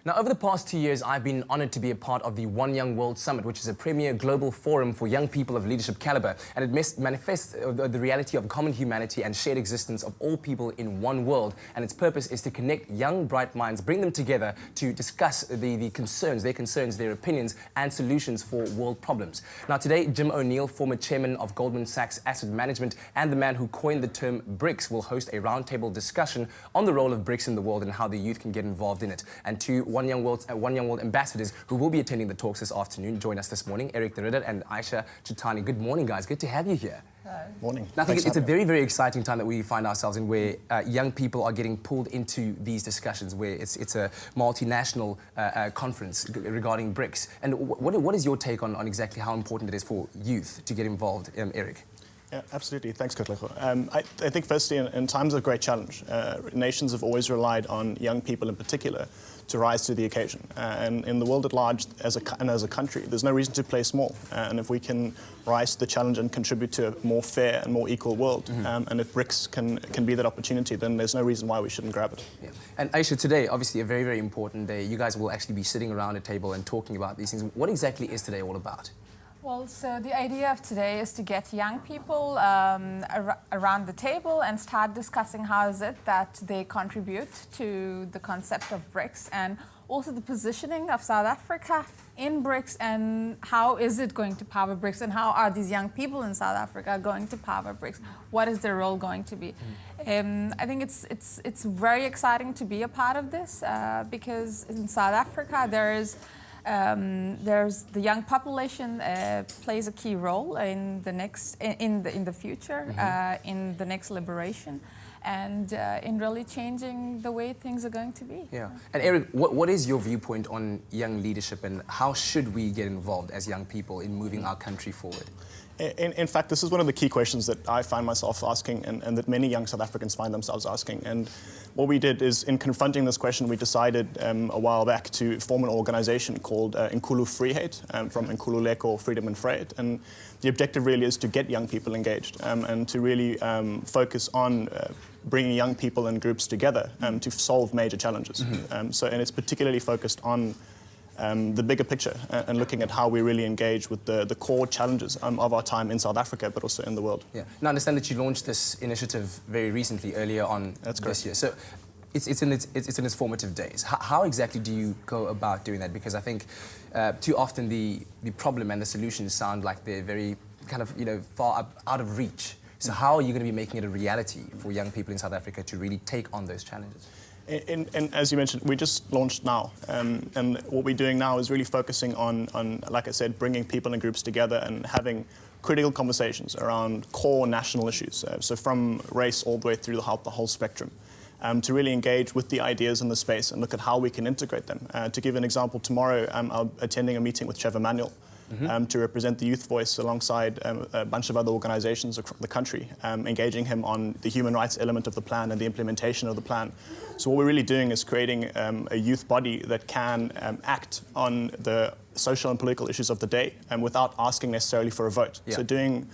Now, over the past 2 years, I've been honored to be a part of the One Young World Summit, which is a premier global forum for young people of leadership caliber. And it manifests the reality of common humanity and shared existence of all people in one world. And its purpose is to connect young, bright minds, bring them together to discuss their concerns, their opinions, and solutions for world problems. Now, today, Jim O'Neill, former chairman of Goldman Sachs Asset Management and the man who coined the term BRICS, will host a roundtable discussion on the role of BRICS in the world and how the youth can get involved in it. And two One Young World ambassadors who will be attending the talks this afternoon join us this morning, Eric Derrida and Aisha Chutani. Good morning, guys. Good to have you here. Morning. I think it's a very, very exciting time that we find ourselves in, where young people are getting pulled into these discussions, where it's a multinational conference regarding BRICS. And what is your take on exactly how important it is for youth to get involved, Eric? Yeah, absolutely. Thanks, Kotlego. I think firstly, in times of great challenge, nations have always relied on young people in particular to rise to the occasion. And in the world at large, as a country, there's no reason to play small. And if we can rise to the challenge and contribute to a more fair and more equal world, and if BRICS can be that opportunity, then there's no reason why we shouldn't grab it. Yeah. And Aisha, today, obviously a very, very important day. You guys will actually be sitting around a table and talking about these things. What exactly is today all about? Well, so the idea of today is to get young people around the table and start discussing how is it that they contribute to the concept of BRICS, and also the positioning of South Africa in BRICS, and how is it going to power BRICS, and how are these young people in South Africa going to power BRICS? What is their role going to be? I think it's very exciting to be a part of this because in South Africa there's the young population plays a key role in the next in the future, in the next liberation, and in really changing the way things are going to be. Yeah. And Eric, what is your viewpoint on young leadership, and how should we get involved as young people in moving our country forward? In fact, this is one of the key questions that I find myself asking, and that many young South Africans find themselves asking. And what we did is, in confronting this question, we decided a while back to form an organization called Nkulu Freeheid, from Nkululeko, Freedom and Vryheid. And the objective really is to get young people engaged and to really focus on bringing young people and groups together to solve major challenges. And it's particularly focused on the bigger picture and looking at how we really engage with the core challenges of our time in South Africa, but also in the world. Yeah. Now, I understand that you launched this initiative very recently, earlier on this year. So it's in its formative days. How exactly do you go about doing that? Because I think too often the problem and the solutions sound like they're very kind of far out of reach. So how are you going to be making it a reality for young people in South Africa to really take on those challenges? And as you mentioned, we just launched now, and what we're doing now is really focusing on, like I said, bringing people and groups together and having critical conversations around core national issues. So from race all the way through the whole spectrum, to really engage with the ideas in the space and look at how we can integrate them. To give an example, tomorrow I'm attending a meeting with Trevor Manuel, to represent the youth voice alongside a bunch of other organizations across the country, engaging him on the human rights element of the plan and the implementation of the plan. So what we're really doing is creating a youth body that can act on the social and political issues of the day without asking necessarily for a vote. Yeah. So doing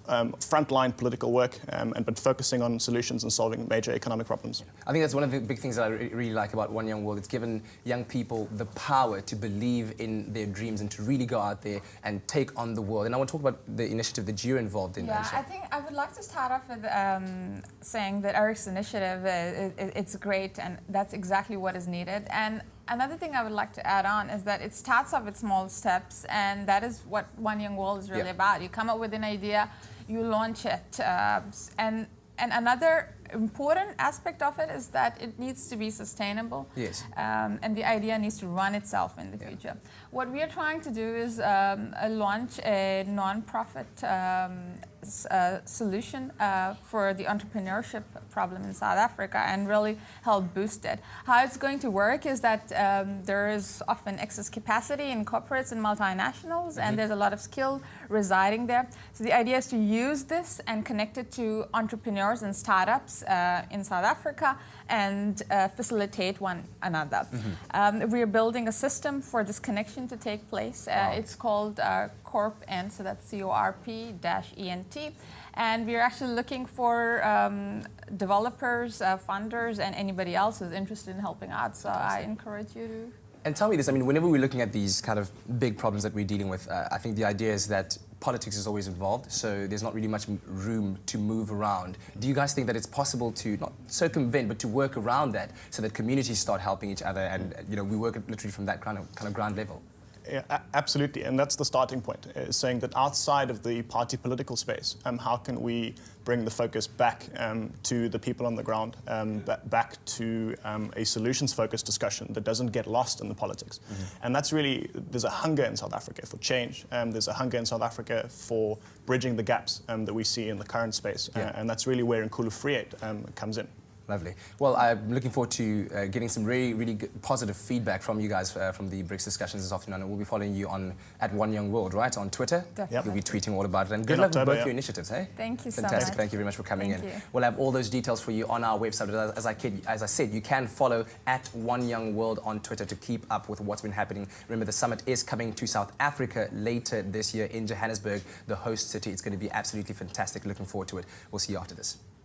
frontline political work, but focusing on solutions and solving major economic problems. I think that's one of the big things that I really like about One Young World. It's given young people the power to believe in their dreams and to really go out there and take on the world. And I want to talk about the initiative that you're involved in. Yeah, Aisha. I think I would like to start off with saying that Eric's initiative, it's great, and that's exactly what is needed. And another thing I would like to add on is that it starts off with small steps, and that is what One Young World is really about. You come up with an idea, you launch it, and another important aspect of it is that it needs to be sustainable. Yes. And the idea needs to run itself in the future. What we are trying to do is launch a non-profit solution for the entrepreneurship problem in South Africa and really help boost it. How it's going to work is that there is often excess capacity in corporates and multinationals, and there's a lot of skill residing there. So the idea is to use this and connect it to entrepreneurs and startups in South Africa and facilitate one another. We are building a system for this connection to take place. It's called CorpEnt, so that's CORP-ENT. And we're actually looking for developers, funders, and anybody else who's interested in helping out. So I encourage you to And tell me this, I mean, whenever we're looking at these kind of big problems that we're dealing with, I think the idea is that politics is always involved, so there's not really much room to move around. Do you guys think that it's possible to not circumvent, but to work around that so that communities start helping each other and, you know, we work literally from that kind of ground level? Yeah, absolutely, and that's the starting point, saying that outside of the party political space, how can we bring the focus back to the people on the ground, back to a solutions-focused discussion that doesn't get lost in the politics. And that's really, there's a hunger in South Africa for change, there's a hunger in South Africa for bridging the gaps that we see in the current space, and that's really where Nkulu Freeate comes in. Lovely. Well, I'm looking forward to getting some really good, positive feedback from you guys from the BRICS discussions this afternoon. And we'll be following you at One Young World, right, on Twitter. Definitely. You'll be tweeting all about it. And good luck with both your initiatives, hey? Thank you so Fantastic. much. Thank you very much for coming Thank in. you. We'll have all those details for you on our website. As I said, you can follow at One Young World on Twitter to keep up with what's been happening. Remember, the summit is coming to South Africa later this year in Johannesburg, the host city. It's going to be absolutely fantastic. Looking forward to it. We'll see you after this.